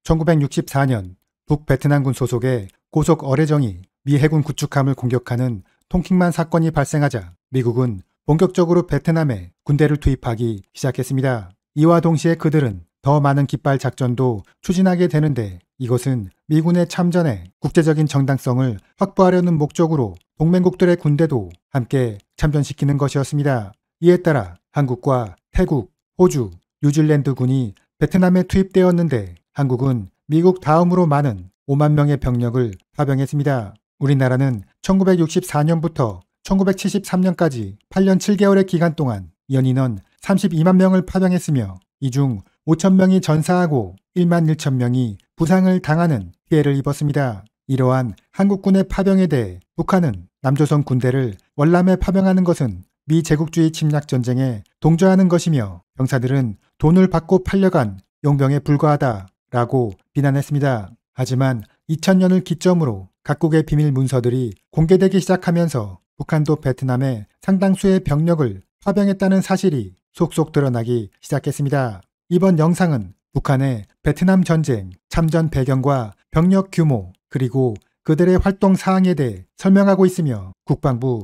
1964년 북베트남군 소속의 고속 어뢰정이 미 해군 구축함을 공격하는 통킹만 사건이 발생하자 미국은 본격적으로 베트남에 군대를 투입하기 시작했습니다. 이와 동시에 그들은 더 많은 깃발 작전도 추진하게 되는데 이것은 미군의 참전에 국제적인 정당성을 확보하려는 목적으로 동맹국들의 군대도 함께 참전시키는 것이었습니다. 이에 따라 한국과 태국, 호주, 뉴질랜드 군이 베트남에 투입되었는데 한국은 미국 다음으로 많은 5만 명의 병력을 파병했습니다. 우리나라는 1964년부터 1973년까지 8년 7개월의 기간 동안 연인원 32만 명을 파병했으며 이 중 5천 명이 전사하고 1만 1천 명이 부상을 당하는 피해를 입었습니다. 이러한 한국군의 파병에 대해 북한은 남조선 군대를 월남에 파병하는 것은 미 제국주의 침략 전쟁에 동조하는 것이며 병사들은 돈을 받고 팔려간 용병에 불과하다라고 비난했습니다. 하지만 2000년을 기점으로 각국의 비밀 문서들이 공개되기 시작하면서 북한도 베트남에 상당수의 병력을 파병했다는 사실이 속속 드러나기 시작했습니다. 이번 영상은 북한의 베트남 전쟁 참전 배경과 병력 규모 그리고 그들의 활동 사항에 대해 설명하고 있으며 국방부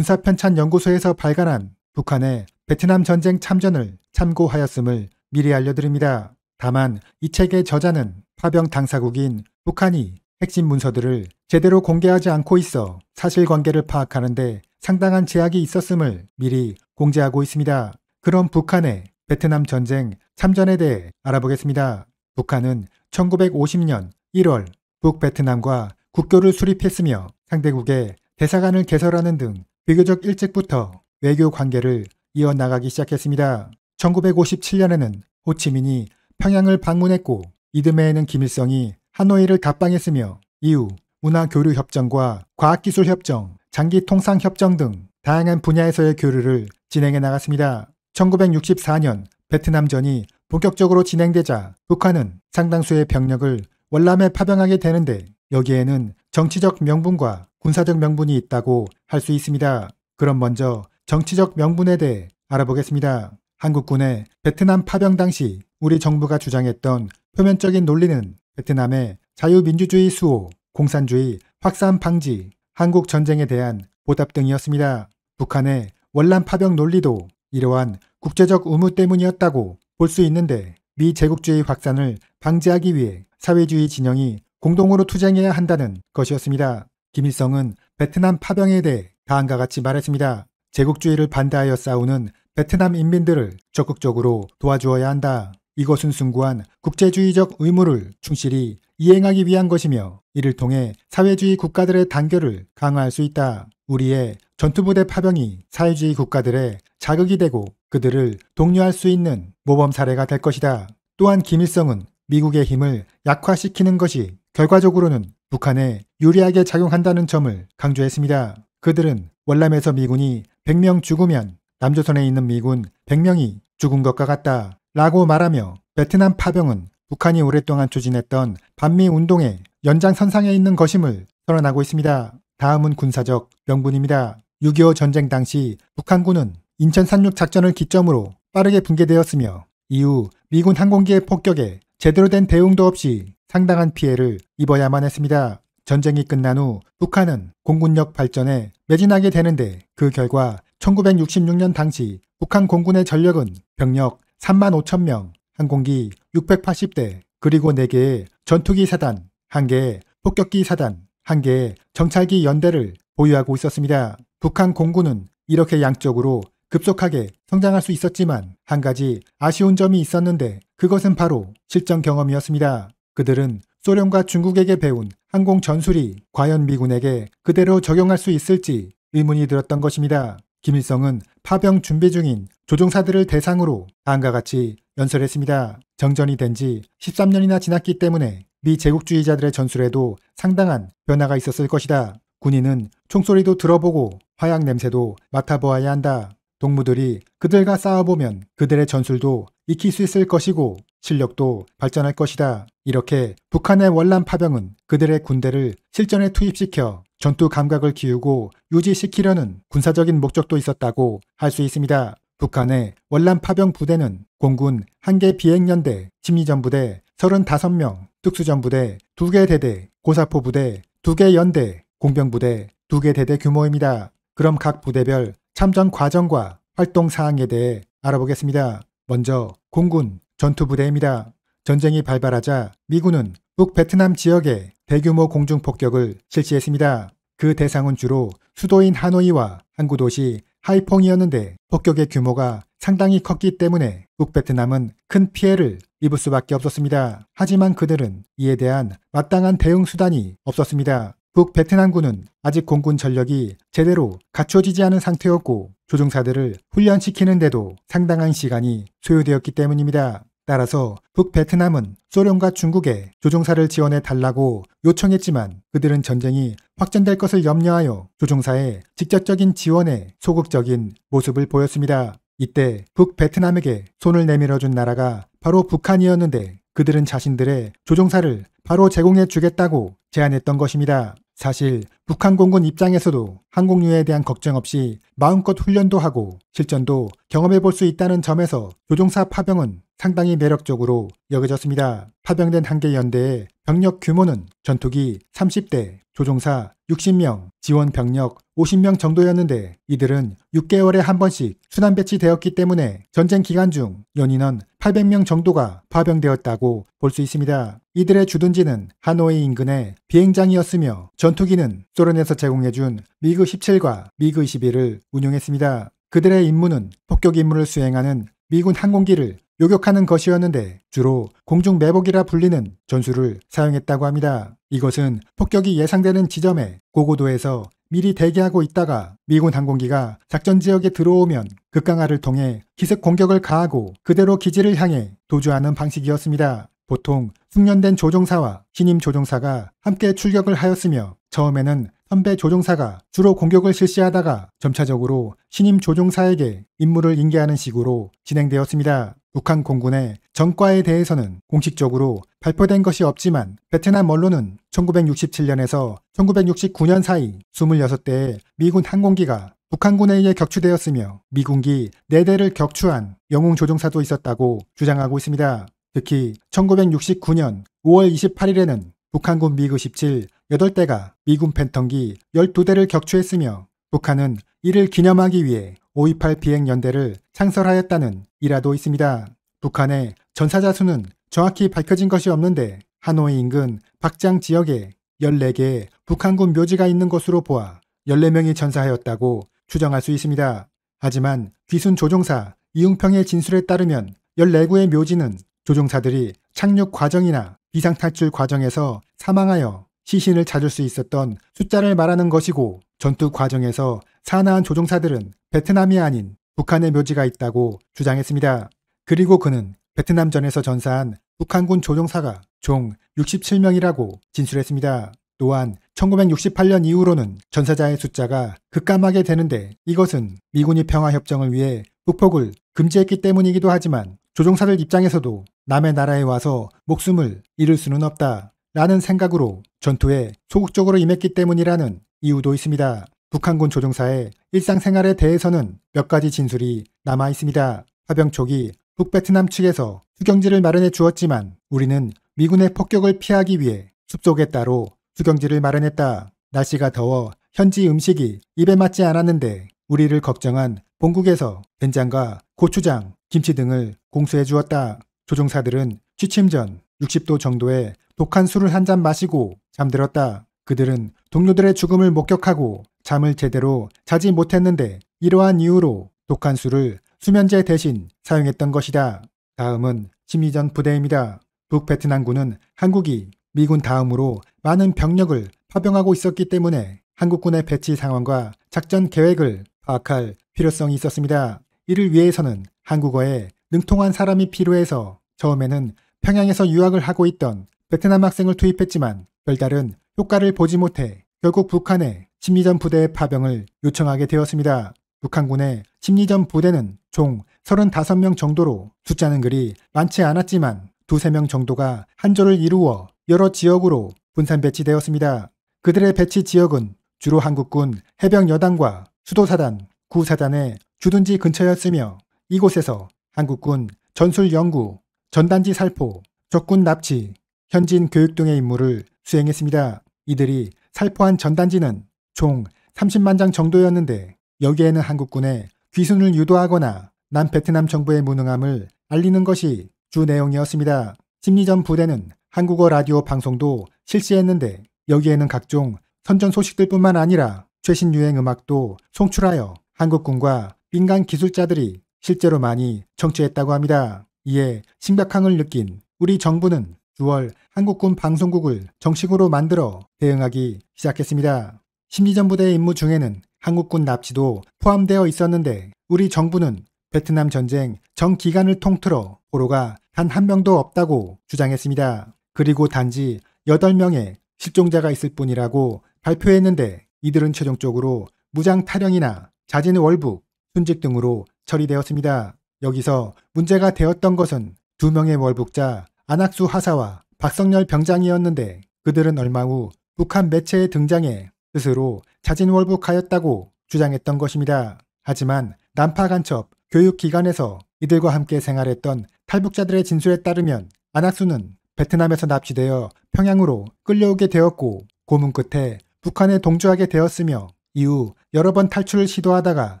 군사편찬연구소에서 발간한 북한의 베트남 전쟁 참전을 참고하였음을 미리 알려드립니다. 다만 이 책의 저자는 파병 당사국인 북한이 핵심 문서들을 제대로 공개하지 않고 있어 사실관계를 파악하는 데 상당한 제약이 있었음을 미리 공지하고 있습니다. 그럼 북한의 베트남 전쟁 참전에 대해 알아보겠습니다. 북한은 1950년 1월 북베트남과 국교를 수립했으며 상대국의 대사관을 개설하는 등 비교적 일찍부터 외교 관계를 이어나가기 시작했습니다. 1957년에는 호치민이 평양을 방문했고 이듬해에는 김일성이 하노이를 답방했으며 이후 문화교류협정과 과학기술협정, 장기통상협정 등 다양한 분야에서의 교류를 진행해 나갔습니다. 1964년 베트남전이 본격적으로 진행되자 북한은 상당수의 병력을 월남에 파병하게 되는데 여기에는 정치적 명분과 군사적 명분이 있다고 할 수 있습니다. 그럼 먼저 정치적 명분에 대해 알아보겠습니다. 한국군의 베트남 파병 당시 우리 정부가 주장했던 표면적인 논리는 베트남의 자유민주주의 수호, 공산주의 확산 방지, 한국 전쟁에 대한 보답 등이었습니다. 북한의 월남 파병 논리도 이러한 국제적 의무 때문이었다고 볼 수 있는데 미 제국주의 확산을 방지하기 위해 사회주의 진영이 공동으로 투쟁해야 한다는 것이었습니다. 김일성은 베트남 파병에 대해 다음과 같이 말했습니다. 제국주의를 반대하여 싸우는 베트남 인민들을 적극적으로 도와주어야 한다. 이것은 숭고한 국제주의적 의무를 충실히 이행하기 위한 것이며 이를 통해 사회주의 국가들의 단결을 강화할 수 있다. 우리의 전투부대 파병이 사회주의 국가들의 자극이 되고 그들을 독려할 수 있는 모범 사례가 될 것이다. 또한 김일성은 미국의 힘을 약화시키는 것이 결과적으로는 북한에 유리하게 작용한다는 점을 강조했습니다. 그들은 월남에서 미군이 100명 죽으면 남조선에 있는 미군 100명이 죽은 것과 같다 라고 말하며 베트남 파병은 북한이 오랫동안 추진했던 반미운동의 연장선상에 있는 것임을 선언하고 있습니다. 다음은 군사적 명분입니다. 6.25 전쟁 당시 북한군은 인천 상륙 작전을 기점으로 빠르게 붕괴되었으며 이후 미군 항공기의 폭격에 제대로 된 대응도 없이 상당한 피해를 입어야만 했습니다. 전쟁이 끝난 후 북한은 공군력 발전에 매진하게 되는데 그 결과 1966년 당시 북한 공군의 전력은 병력 3만 5천 명, 항공기 680대, 그리고 4개의 전투기 사단, 1개의 폭격기 사단, 1개의 정찰기 연대를 보유하고 있었습니다. 북한 공군은 이렇게 양적으로 급속하게 성장할 수 있었지만 한 가지 아쉬운 점이 있었는데 그것은 바로 실전 경험이었습니다. 그들은 소련과 중국에게 배운 항공 전술이 과연 미군에게 그대로 적용할 수 있을지 의문이 들었던 것입니다. 김일성은 파병 준비 중인 조종사들을 대상으로 다음과 같이 연설했습니다. 정전이 된 지 13년이나 지났기 때문에 미 제국주의자들의 전술에도 상당한 변화가 있었을 것이다. 군인은 총소리도 들어보고 화약 냄새도 맡아보아야 한다. 동무들이 그들과 싸워보면 그들의 전술도 익힐 수 있을 것이고 실력도 발전할 것이다. 이렇게 북한의 월남 파병은 그들의 군대를 실전에 투입시켜 전투 감각을 키우고 유지시키려는 군사적인 목적도 있었다고 할 수 있습니다. 북한의 월남 파병 부대는 공군 1개 비행연대, 심리전부대 35명, 특수전부대 2개 대대, 고사포부대 2개 연대, 공병부대 2개 대대 규모입니다. 그럼 각 부대별 참전 과정과 활동 사항에 대해 알아보겠습니다. 먼저 공군 전투부대입니다. 전쟁이 발발하자 미군은 북베트남 지역에 대규모 공중폭격을 실시했습니다. 그 대상은 주로 수도인 하노이와 항구 도시 하이퐁이었는데 폭격의 규모가 상당히 컸기 때문에 북베트남은 큰 피해를 입을 수밖에 없었습니다. 하지만 그들은 이에 대한 마땅한 대응 수단이 없었습니다. 북베트남군은 아직 공군 전력이 제대로 갖춰지지 않은 상태였고 조종사들을 훈련시키는데도 상당한 시간이 소요되었기 때문입니다. 따라서 북베트남은 소련과 중국에 조종사를 지원해 달라고 요청했지만 그들은 전쟁이 확전될 것을 염려하여 조종사의 직접적인 지원에 소극적인 모습을 보였습니다. 이때 북베트남에게 손을 내밀어준 나라가 바로 북한이었는데 그들은 자신들의 조종사를 바로 제공해 주겠다고 제안했던 것입니다. 사실 북한 공군 입장에서도 항공유에 대한 걱정 없이 마음껏 훈련도 하고 실전도 경험해 볼 수 있다는 점에서 조종사 파병은 상당히 매력적으로 여겨졌습니다. 파병된 한 개 연대의 병력 규모는 전투기 30대, 조종사 60명, 지원 병력 50명 정도였는데 이들은 6개월에 한 번씩 순환 배치되었기 때문에 전쟁 기간 중 연인원 800명 정도가 파병되었다고 볼 수 있습니다. 이들의 주둔지는 하노이 인근의 비행장이었으며 전투기는 소련에서 제공해준 미그 17과 미그 21을 운용했습니다. 그들의 임무는 폭격 임무를 수행하는 미군 항공기를 요격하는 것이었는데 주로 공중 매복이라 불리는 전술을 사용했다고 합니다. 이것은 폭격이 예상되는 지점에 고고도에서 미리 대기하고 있다가 미군 항공기가 작전 지역에 들어오면 급강하를 통해 기습 공격을 가하고 그대로 기지를 향해 도주하는 방식이었습니다. 보통 숙련된 조종사와 신임 조종사가 함께 출격을 하였으며 처음에는 선배 조종사가 주로 공격을 실시하다가 점차적으로 신임 조종사에게 임무를 인계하는 식으로 진행되었습니다. 북한 공군의 전과에 대해서는 공식적으로 발표된 것이 없지만 베트남 언론은 1967년에서 1969년 사이 26대의 미군 항공기가 북한군에 의해 격추되었으며 미군기 4대를 격추한 영웅 조종사도 있었다고 주장하고 있습니다. 특히 1969년 5월 28일에는 북한군 미그 17 8대가 미군 팬텀기 12대를 격추했으며 북한은 이를 기념하기 위해 528 비행연대를 창설하였다는 일화도 있습니다. 북한의 전사자 수는 정확히 밝혀진 것이 없는데 하노이 인근 박장 지역에 14개의 북한군 묘지가 있는 것으로 보아 14명이 전사하였다고 추정할 수 있습니다. 하지만 귀순 조종사 이웅평의 진술에 따르면 14구의 묘지는 조종사들이 착륙 과정이나 비상탈출 과정에서 사망하여 시신을 찾을 수 있었던 숫자를 말하는 것이고 전투 과정에서 사나한 조종사들은 베트남이 아닌 북한의 묘지가 있다고 주장했습니다. 그리고 그는 베트남전에서 전사한 북한군 조종사가 총 67명이라고 진술했습니다. 또한 1968년 이후로는 전사자의 숫자가 급감하게 되는데 이것은 미군이 평화협정을 위해 북폭을 금지했기 때문이기도 하지만 조종사들 입장에서도 남의 나라에 와서 목숨을 잃을 수는 없다 라는 생각으로 전투에 소극적으로 임했기 때문이라는 이유도 있습니다. 북한군 조종사의 일상생활에 대해서는 몇 가지 진술이 남아 있습니다. 파병 초기 북베트남 측에서 수경지를 마련해 주었지만 우리는 미군의 폭격을 피하기 위해 숲속에 따로 수경지를 마련했다. 날씨가 더워 현지 음식이 입에 맞지 않았는데 우리를 걱정한 본국에서 된장과 고추장, 김치 등을 공수해 주었다. 조종사들은 취침 전 60도 정도의 독한 술을 한 잔 마시고 잠들었다. 그들은 동료들의 죽음을 목격하고 잠을 제대로 자지 못했는데 이러한 이유로 독한 술을 수면제 대신 사용했던 것이다. 다음은 심리전 부대입니다. 북베트남군은 한국이 미군 다음으로 많은 병력을 파병하고 있었기 때문에 한국군의 배치 상황과 작전 계획을 파악할 필요성이 있었습니다. 이를 위해서는 한국어에 능통한 사람이 필요해서 처음에는 평양에서 유학을 하고 있던 베트남 학생을 투입했지만 별다른 효과를 보지 못해 결국 북한의 심리전 부대의 파병을 요청하게 되었습니다. 북한군의 심리전 부대는 총 35명 정도로 숫자는 그리 많지 않았지만 2~3명 정도가 한 조를 이루어 여러 지역으로 분산 배치되었습니다. 그들의 배치 지역은 주로 한국군 해병 여단과 수도사단, 구사단의 주둔지 근처였으며 이곳에서 한국군 전술 연구, 전단지 살포, 적군 납치, 현지인 교육 등의 임무를 수행했습니다. 이들이 살포한 전단지는 총 30만 장 정도였는데 여기에는 한국군의 귀순을 유도하거나 남베트남 정부의 무능함을 알리는 것이 주 내용이었습니다. 심리전 부대는 한국어 라디오 방송도 실시했는데 여기에는 각종 선전 소식들뿐만 아니라 최신 유행 음악도 송출하여 한국군과 민간 기술자들이 실제로 많이 청취했다고 합니다. 이에 심각함을 느낀 우리 정부는 9월 한국군 방송국을 정식으로 만들어 대응하기 시작했습니다. 심리전 부대의 임무 중에는 한국군 납치도 포함되어 있었는데 우리 정부는 베트남 전쟁 전 기간을 통틀어 포로가 단 한 명도 없다고 주장했습니다. 그리고 단지 8명의 실종자가 있을 뿐이라고 발표했는데 이들은 최종적으로 무장 탈영이나 자진 월북, 순직 등으로 처리되었습니다. 여기서 문제가 되었던 것은 2명의 월북자 안학수 하사와 박성열 병장이었는데 그들은 얼마 후 북한 매체에 등장해 스스로 자진 월북하였다고 주장했던 것입니다. 하지만 난파 간첩 교육기관에서 이들과 함께 생활했던 탈북자들의 진술에 따르면 안학수는 베트남에서 납치되어 평양으로 끌려오게 되었고 고문 끝에 북한에 동조하게 되었으며 이후 여러 번 탈출을 시도하다가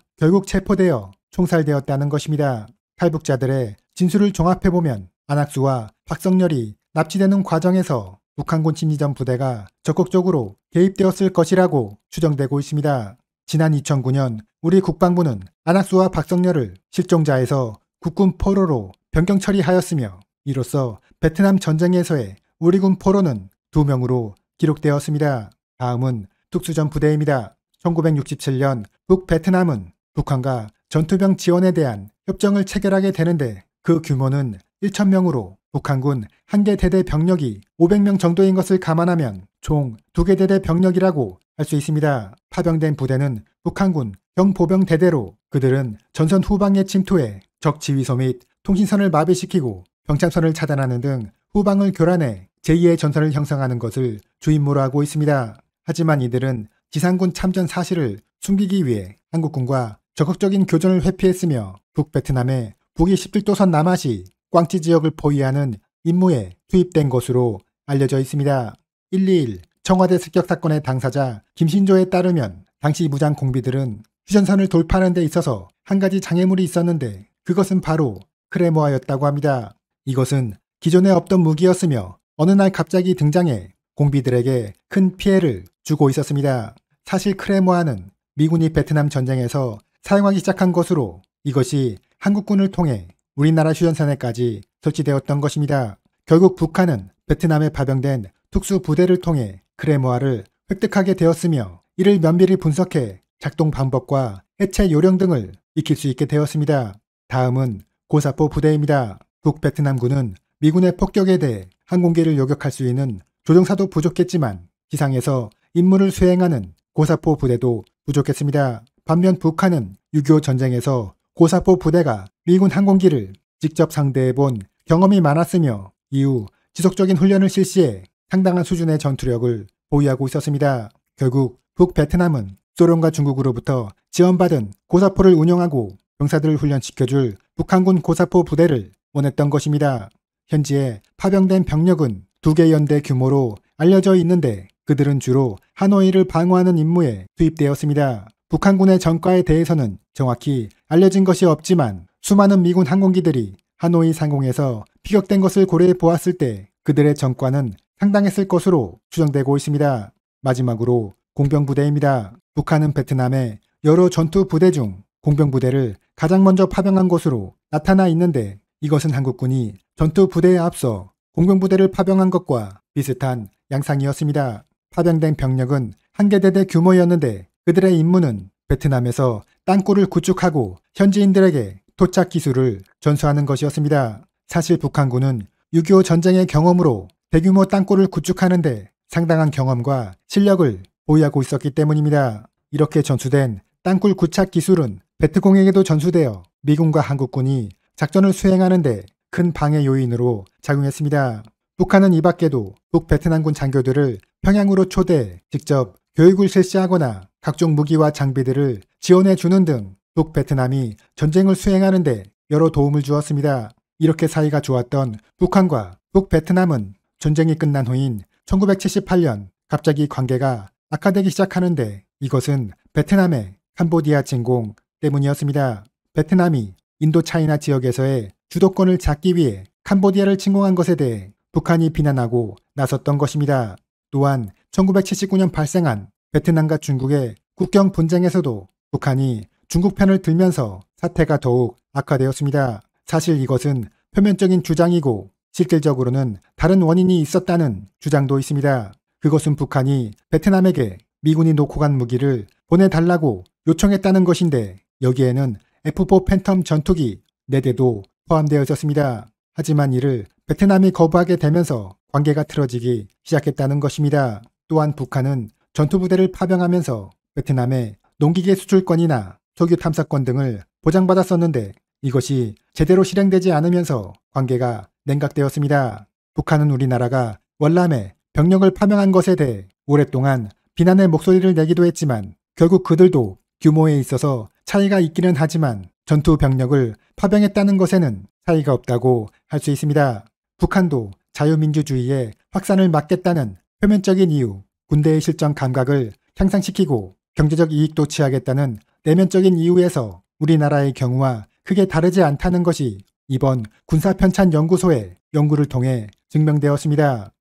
결국 체포되어 총살되었다는 것입니다. 탈북자들의 진술을 종합해보면 안학수와 박성열이 납치되는 과정에서 북한군 심리전 부대가 적극적으로 개입되었을 것이라고 추정되고 있습니다. 지난 2009년 우리 국방부는 안학수와 박성열을 실종자에서 국군 포로로 변경 처리하였으며 이로써 베트남 전쟁에서의 우리군 포로는 2명으로 기록되었습니다. 다음은 특수전 부대입니다. 1967년 북베트남은 북한과 전투병 지원에 대한 협정을 체결하게 되는데 그 규모는 1,000명으로 북한군 1개 대대 병력이 500명 정도인 것을 감안하면 총 2개 대대 병력이라고 할 수 있습니다. 파병된 부대는 북한군 경보병 대대로 그들은 전선 후방에 침투해 적 지휘소 및 통신선을 마비시키고 병참선을 차단하는 등 후방을 교란해 제2의 전선을 형성하는 것을 주임무로 하고 있습니다. 하지만 이들은 지상군 참전 사실을 숨기기 위해 한국군과 적극적인 교전을 회피했으며 북베트남의 북위 17도선 남하시 꽝찌 지역을 포위하는 임무에 투입된 것으로 알려져 있습니다. 121 청와대 습격 사건의 당사자 김신조에 따르면 당시 무장 공비들은 휴전선을 돌파하는 데 있어서 한 가지 장애물이 있었는데 그것은 바로 크레모아였다고 합니다. 이것은 기존에 없던 무기였으며 어느 날 갑자기 등장해 공비들에게 큰 피해를 주고 있었습니다. 사실 크레모아는 미군이 베트남 전쟁에서 사용하기 시작한 것으로 이것이 한국군을 통해 우리나라 휴전선에까지 설치되었던 것입니다. 결국 북한은 베트남에 파병된 특수부대를 통해 크레모아를 획득하게 되었으며 이를 면밀히 분석해 작동 방법과 해체 요령 등을 익힐 수 있게 되었습니다. 다음은 고사포 부대입니다. 북베트남군은 미군의 폭격에 대해 항공기를 요격할 수 있는 조종사도 부족했지만 지상에서 임무를 수행하는 고사포 부대도 부족했습니다. 반면 북한은 6.25 전쟁에서 고사포 부대가 미군 항공기를 직접 상대해본 경험이 많았으며 이후 지속적인 훈련을 실시해 상당한 수준의 전투력을 보유하고 있었습니다. 결국 북베트남은 소련과 중국으로부터 지원받은 고사포를 운영하고 병사들을 훈련시켜줄 북한군 고사포 부대를 원했던 것입니다. 현지에 파병된 병력은 2개 연대 규모로 알려져 있는데 그들은 주로 하노이를 방어하는 임무에 투입되었습니다. 북한군의 전과에 대해서는 정확히 알려진 것이 없지만 수많은 미군 항공기들이 하노이 상공에서 피격된 것을 고려해 보았을 때 그들의 전과는 상당했을 것으로 추정되고 있습니다. 마지막으로 공병부대입니다. 북한은 베트남의 여러 전투부대 중 공병부대를 가장 먼저 파병한 것으로 나타나 있는데 이것은 한국군이 전투부대에 앞서 공병부대를 파병한 것과 비슷한 양상이었습니다. 파병된 병력은 1개 대대 규모였는데 그들의 임무는 베트남에서 땅굴을 구축하고 현지인들에게 토착 기술을 전수하는 것이었습니다. 사실 북한군은 6.25 전쟁의 경험으로 대규모 땅굴을 구축하는데 상당한 경험과 실력을 보유하고 있었기 때문입니다. 이렇게 전수된 땅굴 구착 기술은 베트공에게도 전수되어 미군과 한국군이 작전을 수행하는데 큰 방해 요인으로 작용했습니다. 북한은 이 밖에도 북베트남군 장교들을 평양으로 초대해 직접 교육을 실시하거나 각종 무기와 장비들을 지원해 주는 등 북베트남이 전쟁을 수행하는데 여러 도움을 주었습니다. 이렇게 사이가 좋았던 북한과 북베트남은 전쟁이 끝난 후인 1978년 갑자기 관계가 악화되기 시작하는데 이것은 베트남의 캄보디아 침공 때문이었습니다. 베트남이 인도차이나 지역에서의 주도권을 잡기 위해 캄보디아를 침공한 것에 대해 북한이 비난하고 나섰던 것입니다. 또한 1979년 발생한 베트남과 중국의 국경 분쟁에서도 북한이 중국 편을 들면서 사태가 더욱 악화되었습니다. 사실 이것은 표면적인 주장이고 실질적으로는 다른 원인이 있었다는 주장도 있습니다. 그것은 북한이 베트남에게 미군이 놓고 간 무기를 보내달라고 요청했다는 것인데 여기에는 F4 팬텀 전투기 4대도 포함되어 있었습니다. 하지만 이를 베트남이 거부하게 되면서 관계가 틀어지기 시작했다는 것입니다. 또한 북한은 전투부대를 파병하면서 베트남의 농기계 수출권이나 석유 탐사권 등을 보장받았었는데 이것이 제대로 실행되지 않으면서 관계가 냉각되었습니다. 북한은 우리나라가 월남에 병력을 파병한 것에 대해 오랫동안 비난의 목소리를 내기도 했지만 결국 그들도 규모에 있어서 차이가 있기는 하지만 전투 병력을 파병했다는 것에는 차이가 없다고 할 수 있습니다. 북한도 자유민주주의의 확산을 막겠다는 표면적인 이유, 군대의 실전 감각을 향상시키고 경제적 이익도 취하겠다는 내면적인 이유에서 우리나라의 경우와 크게 다르지 않다는 것이 이번 군사편찬연구소의 연구를 통해 증명되었습니다.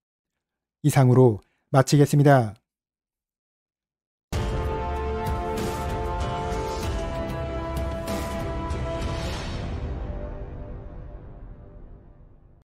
이상으로 마치겠습니다.